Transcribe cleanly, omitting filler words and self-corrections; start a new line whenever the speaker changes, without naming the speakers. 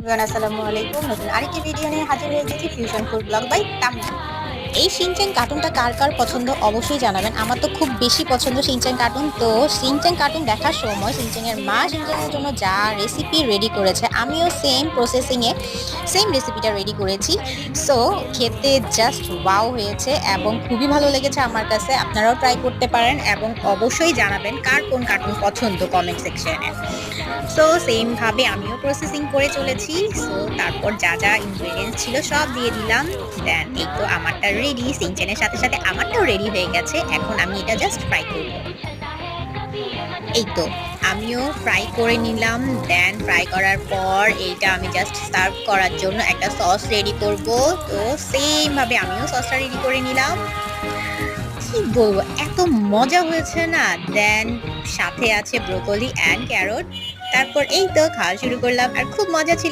Everyone, আসসালামু আলাইকুম। নতুন আরেকটি ভিডিও নিয়ে হাজির হয়ে গেছি, ফিউশন ফুড ব্লগ বাই তামন্না। এই শিনচ্যান কার্টুনটা কার কার পছন্দ অবশ্যই জানাবেন। আমার তো খুব বেশি পছন্দ শিনচ্যান কার্টুন। তো শিনচ্যান কার্টুন দেখার সময় শিনচ্যানের মা শিনচ্যানের জন্য যা রেসিপি রেডি করেছে, আমিও সেম প্রসেসিংয়ে সেম রেসিপিটা রেডি করেছি। সো খেতে জাস্ট ওয়াও হয়েছে এবং খুবই ভালো লেগেছে আমার কাছে। আপনারাও ট্রাই করতে পারেন এবং অবশ্যই জানাবেন কার কোন কার্টুন পছন্দ কমেন্ট সেকশনে। সো সেম ভাবে আমিও প্রসেসিং করে চলেছি। সো তারপর যা যা ইনগ্রেডিয়েন্টস ছিল সব দিয়ে দিলাম। দেন এই তো আমারটা রেডি, সিনচেনের সাথে সাথে আমারটাও রেডি হয়ে গেছে। এখন আমি এটা জাস্ট ফ্রাই করব। এই তো আমিও ফ্রাই করে নিলাম। দেন ফ্রাই করার পর এইটা আমি জাস্ট সার্ভ করার জন্য একটা সস রেডি করব। তো সেম ভাবে আমিও সসটা রেডি করে নিলাম। কি বলবো, এত মজা হয়েছে না। দেন সাথে আছে ব্রোকলি অ্যান্ড ক্যারট। তারপর এই তো খাওয়া শুরু করলাম আর খুব মজা ছিল।